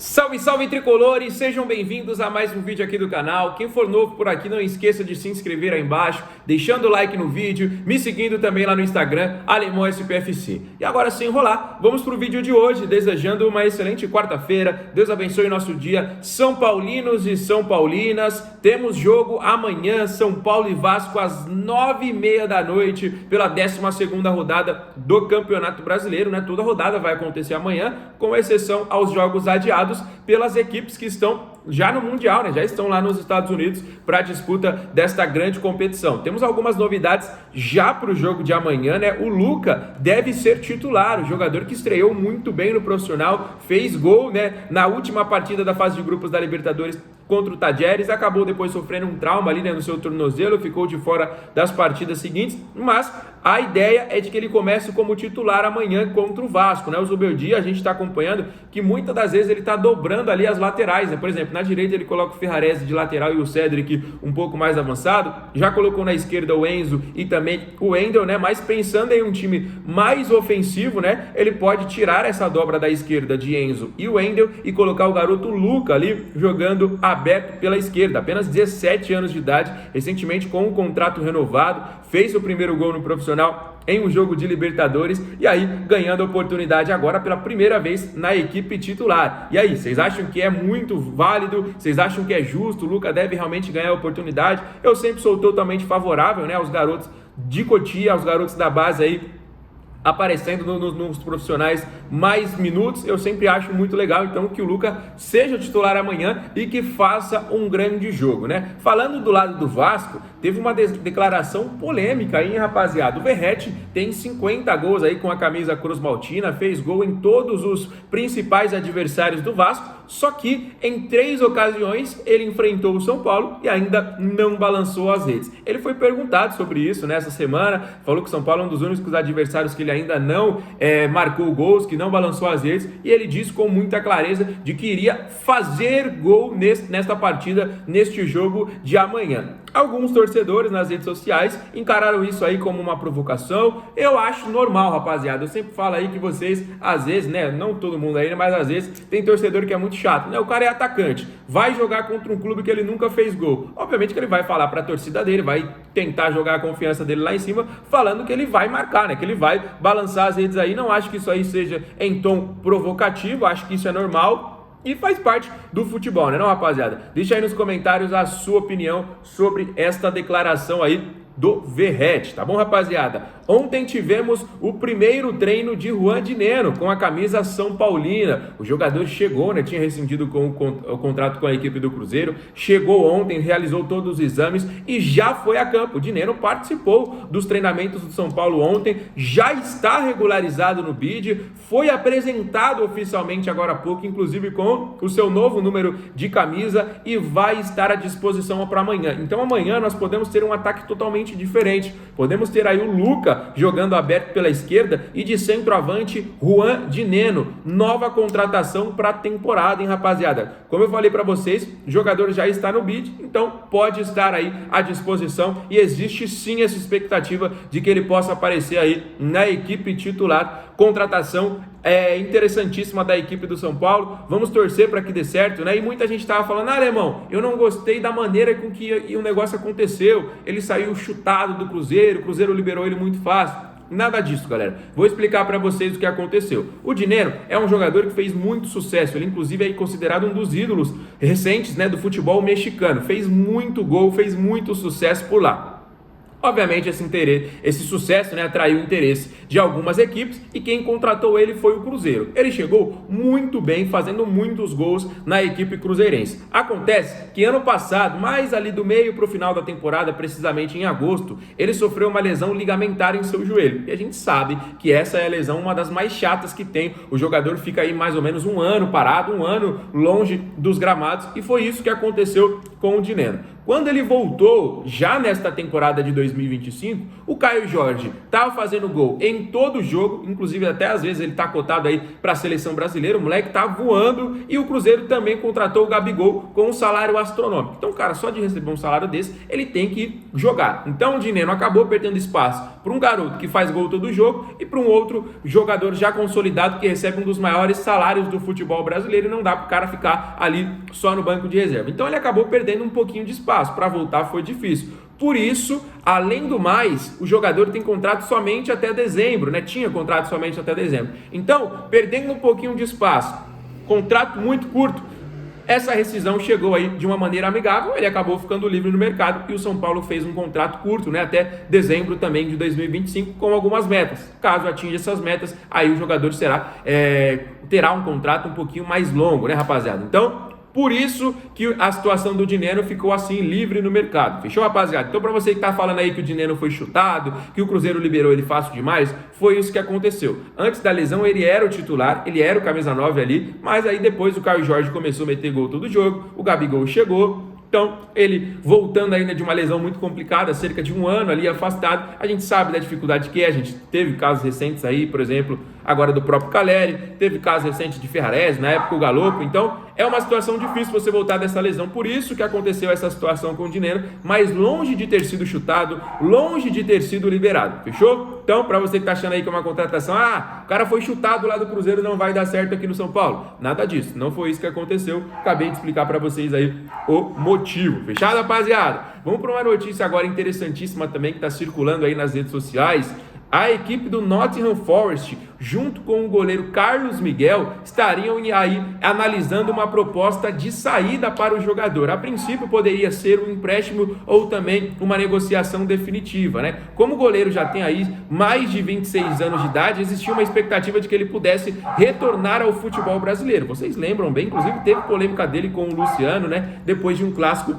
Salve, salve tricolores, sejam bem-vindos a mais um vídeo aqui do canal. Quem for novo por aqui, não esqueça de se inscrever aí embaixo, deixando o like no vídeo, me seguindo também lá no Instagram, Alemão SPFC. E agora, sem enrolar, vamos pro vídeo de hoje, desejando uma excelente quarta-feira. Deus abençoe o nosso dia. São Paulinos e São Paulinas, temos jogo amanhã, São Paulo e Vasco às 9h30 da noite, pela 12ª rodada do Campeonato Brasileiro, né? Toda a rodada vai acontecer amanhã, com exceção aos jogos adiados pelas equipes que estão já no Mundial, né? Já estão lá nos Estados Unidos para a disputa desta grande competição. Temos algumas novidades já para o jogo de amanhã, né? O Luca deve ser titular, o jogador que estreou muito bem no profissional, fez gol, né, na última partida da fase de grupos da Libertadores contra o Tajeres, acabou depois sofrendo um trauma ali, né, no seu tornozelo, ficou de fora das partidas seguintes, mas a ideia é de que ele comece como titular amanhã contra o Vasco, né? O Zubeldia, a gente está acompanhando que muitas das vezes ele está dobrando ali as laterais, né? Por exemplo, na direita ele coloca o Ferrarese de lateral e o Cedric um pouco mais avançado, já colocou na esquerda o Enzo e também o Wendel, né? Mas pensando em um time mais ofensivo, né, ele pode tirar essa dobra da esquerda de Enzo e o Wendel e colocar o garoto Luca ali jogando aberto pela esquerda, apenas 17 anos de idade, recentemente com um contrato renovado, fez o primeiro gol no profissional em um jogo de Libertadores e aí ganhando a oportunidade agora pela primeira vez na equipe titular. E aí, vocês acham que é muito válido? Vocês acham que é justo? O Luca deve realmente ganhar a oportunidade? Eu sempre sou totalmente favorável, né, aos garotos de Cotia, aos garotos da base aí aparecendo nos profissionais mais minutos. Eu sempre acho muito legal, então, que o Luca seja titular amanhã e que faça um grande jogo, né? Falando do lado do Vasco, teve uma declaração polêmica aí, rapaziada. O Verratti tem 50 gols aí com a camisa Cruz Maltina, fez gol em todos os principais adversários do Vasco, só que em 3 ocasiões ele enfrentou o São Paulo e ainda não balançou as redes. Ele foi perguntado sobre isso nessa semana, falou que o São Paulo é um dos únicos adversários que ele ainda não marcou gols, que não balançou as redes, e ele disse com muita clareza de que iria fazer gol nesta partida, neste jogo de amanhã. Alguns torcedores nas redes sociais encararam isso aí como uma provocação. Eu acho normal, rapaziada. Eu sempre falo aí que vocês, às vezes, né, não todo mundo aí, mas às vezes tem torcedor que é muito chato, né? O cara é atacante, vai jogar contra um clube que ele nunca fez gol. Obviamente que ele vai falar para a torcida dele, vai tentar jogar a confiança dele lá em cima, falando que ele vai marcar, né? Que ele vai balançar as redes aí. Não acho que isso aí seja em tom provocativo, acho que isso é normal e faz parte do futebol, né, não, rapaziada? Deixa aí nos comentários a sua opinião sobre esta declaração aí do Verratti, tá bom, rapaziada? Ontem tivemos o primeiro treino de Juan Dinenno com a camisa São Paulina. O jogador chegou, né? Tinha rescindido com o contrato com a equipe do Cruzeiro. Chegou ontem, realizou todos os exames e já foi a campo. O Dinenno participou dos treinamentos do São Paulo ontem, já está regularizado no BID, foi apresentado oficialmente agora há pouco, inclusive com o seu novo número de camisa, e vai estar à disposição para amanhã. Então amanhã nós podemos ter um ataque totalmente diferente. Podemos ter aí o Luca jogando aberto pela esquerda e de centroavante Juan Dinenno. Nova contratação para a temporada, hein, rapaziada? Como eu falei para vocês, o jogador já está no bid, então pode estar aí à disposição e existe sim essa expectativa de que ele possa aparecer aí na equipe titular. Contratação interessantíssima da equipe do São Paulo. Vamos torcer para que dê certo, né? E muita gente estava falando: Alemão, eu não gostei da maneira com que o negócio aconteceu. Ele saiu chutado do Cruzeiro, o Cruzeiro liberou ele muito fácil. Nada disso, galera. Vou explicar para vocês o que aconteceu. O Dinenno é um jogador que fez muito sucesso. Ele, inclusive, é considerado um dos ídolos recentes, né, do futebol mexicano. Fez muito gol, fez muito sucesso por lá. Obviamente esse sucesso, né, atraiu o interesse de algumas equipes e quem contratou ele foi o Cruzeiro. Ele chegou muito bem, fazendo muitos gols na equipe cruzeirense. Acontece que ano passado, mais ali do meio para o final da temporada, precisamente em agosto, ele sofreu uma lesão ligamentar em seu joelho. E a gente sabe que essa é a lesão, uma das mais chatas que tem. O jogador fica aí mais ou menos um ano parado, um ano longe dos gramados, e foi isso que aconteceu com o Dinenno. Quando ele voltou, já nesta temporada de 2025, o Caio Jorge estava fazendo gol em todo jogo, inclusive até às vezes ele está cotado aí para a seleção brasileira, o moleque tá voando, e o Cruzeiro também contratou o Gabigol com um salário astronômico. Então, cara, só de receber um salário desse, ele tem que jogar. Então, o Dineno acabou perdendo espaço para um garoto que faz gol todo jogo e para um outro jogador já consolidado que recebe um dos maiores salários do futebol brasileiro, e não dá para o cara ficar ali só no banco de reserva. Então, ele acabou perdendo um pouquinho de espaço. Para voltar foi difícil. Por isso, além do mais, o jogador tem contrato somente até dezembro, né? Tinha contrato somente até dezembro. Então, perdendo um pouquinho de espaço, contrato muito curto, essa rescisão chegou aí de uma maneira amigável, ele acabou ficando livre no mercado e o São Paulo fez um contrato curto, né? Até dezembro também de 2025, com algumas metas. Caso atinja essas metas, aí o jogador terá um contrato um pouquinho mais longo, né, rapaziada? Então, por isso que a situação do Dineno ficou assim, livre no mercado. Fechou, rapaziada? Então, para você que tá falando aí que o Dineno foi chutado, que o Cruzeiro liberou ele fácil demais, foi isso que aconteceu. Antes da lesão, ele era o titular, ele era o camisa 9 ali, mas aí depois o Caio Jorge começou a meter gol todo jogo, o Gabigol chegou. Então, ele voltando ainda de uma lesão muito complicada, cerca de um ano ali afastado, a gente sabe da dificuldade que é, a gente teve casos recentes aí, por exemplo, agora do próprio Caleri, teve casos recentes de Ferrarese, na época o Galopo, então é uma situação difícil você voltar dessa lesão, por isso que aconteceu essa situação com o Dineno, mas longe de ter sido chutado, longe de ter sido liberado, fechou? Então, para você que tá achando aí que é uma contratação, o cara foi chutado lá do Cruzeiro, não vai dar certo aqui no São Paulo, nada disso, não foi isso que aconteceu, acabei de explicar para vocês aí o motivo, fechado, rapaziada? Vamos para uma notícia agora interessantíssima também que está circulando aí nas redes sociais. A equipe do Nottingham Forest, junto com o goleiro Carlos Miguel, estariam aí analisando uma proposta de saída para o jogador. A princípio poderia ser um empréstimo ou também uma negociação definitiva, né? Como o goleiro já tem aí mais de 26 anos de idade, existia uma expectativa de que ele pudesse retornar ao futebol brasileiro. Vocês lembram bem, inclusive teve polêmica dele com o Luciano, né? Depois de um clássico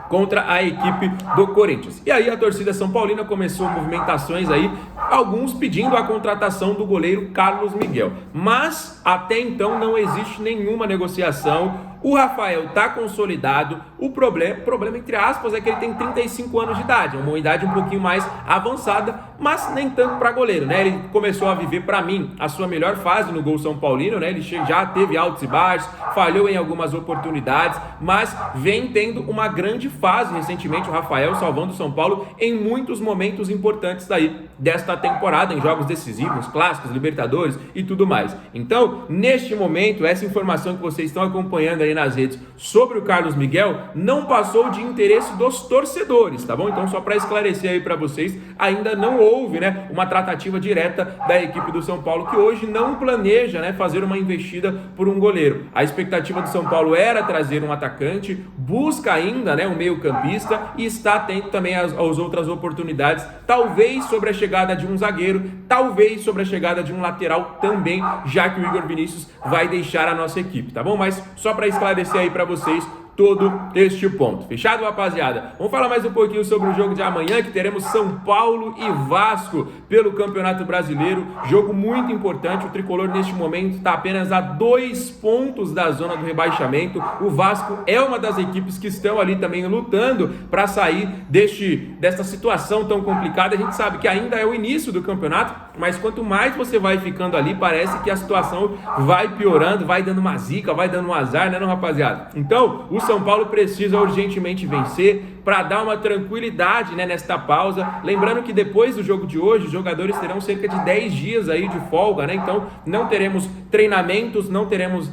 contra a equipe do Corinthians. E aí a torcida São Paulina começou movimentações aí, alguns pedindo a contratação do goleiro Carlos Miguel. Mas até então não existe nenhuma negociação. O Rafael está consolidado, o problema entre aspas é que ele tem 35 anos de idade, uma idade um pouquinho mais avançada, mas nem tanto para goleiro, né? Ele começou a viver, para mim, a sua melhor fase no gol São Paulino, né? Ele já teve altos e baixos, falhou em algumas oportunidades, mas vem tendo uma grande fase recentemente, o Rafael salvando o São Paulo em muitos momentos importantes daí desta temporada, em jogos decisivos, clássicos, Libertadores e tudo mais. Então, neste momento, essa informação que vocês estão acompanhando aí nas redes sobre o Carlos Miguel não passou de interesse dos torcedores, tá bom? Então, só para esclarecer aí para vocês, ainda não houve, né, uma tratativa direta da equipe do São Paulo, que hoje não planeja, né, fazer uma investida por um goleiro. A expectativa do São Paulo era trazer um atacante, busca ainda, né, um meio-campista e está atento também às outras oportunidades, talvez sobre a chegada de um zagueiro, talvez sobre a chegada de um lateral também, já que o Igor Vinícius vai deixar a nossa equipe, tá bom? Mas só para esclarecer aí para vocês todo este ponto. Fechado, rapaziada? Vamos falar mais um pouquinho sobre o jogo de amanhã, que teremos São Paulo e Vasco pelo Campeonato Brasileiro. Jogo muito importante. O Tricolor, neste momento, está apenas a 2 pontos da zona do rebaixamento. O Vasco é uma das equipes que estão ali também lutando para sair desta situação tão complicada. A gente sabe que ainda é o início do campeonato, mas quanto mais você vai ficando ali, parece que a situação vai piorando, vai dando uma zica, vai dando um azar, né, não, rapaziada? Então, o São Paulo precisa urgentemente vencer para dar uma tranquilidade, né, nesta pausa. Lembrando que depois do jogo de hoje, os jogadores terão cerca de 10 dias aí de folga, né? Então não teremos treinamentos, não teremos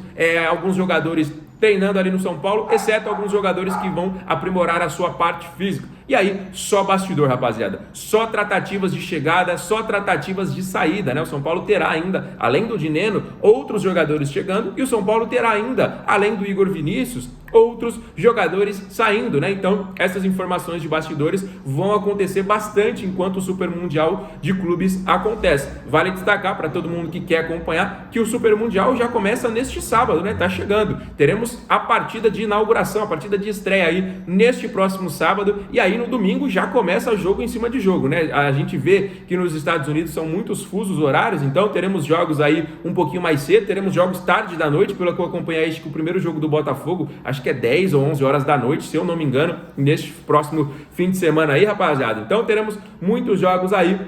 alguns jogadores treinando ali no São Paulo, exceto alguns jogadores que vão aprimorar a sua parte física. E aí, só bastidor, rapaziada. Só tratativas de chegada, só tratativas de saída, né? O São Paulo terá ainda, além do Dineno, outros jogadores chegando, e o São Paulo terá ainda, além do Igor Vinícius, outros jogadores saindo, né? Então, essas informações de bastidores vão acontecer bastante enquanto o Super Mundial de Clubes acontece. Vale destacar para todo mundo que quer acompanhar que o Super Mundial já começa neste sábado, né? Tá chegando. Teremos a partida de inauguração, a partida de estreia aí neste próximo sábado, e aí no domingo já começa jogo em cima de jogo, né? A gente vê que nos Estados Unidos são muitos fusos horários, então teremos jogos aí um pouquinho mais cedo, teremos jogos tarde da noite, pelo que eu acompanhei, acho que o primeiro jogo do Botafogo, acho acho que é 10 ou 11 horas da noite, se eu não me engano, neste próximo fim de semana aí, rapaziada. Então teremos muitos jogos aí,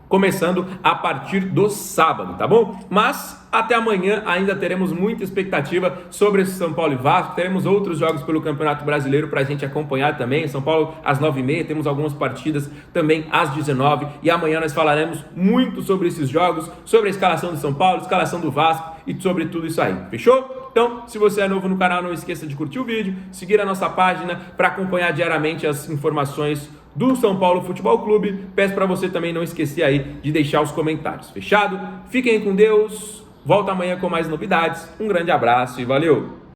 começando a partir do sábado, tá bom? Mas até amanhã ainda teremos muita expectativa sobre esse São Paulo e Vasco. Teremos outros jogos pelo Campeonato Brasileiro para a gente acompanhar também. São Paulo às 9h30, temos algumas partidas também às 19h. E amanhã nós falaremos muito sobre esses jogos, sobre a escalação do São Paulo, escalação do Vasco e sobre tudo isso aí. Fechou? Então, se você é novo no canal, não esqueça de curtir o vídeo, seguir a nossa página para acompanhar diariamente as informações do São Paulo Futebol Clube. Peço para você também não esquecer aí de deixar os comentários. Fechado? Fiquem com Deus. Volto amanhã com mais novidades. Um grande abraço e valeu!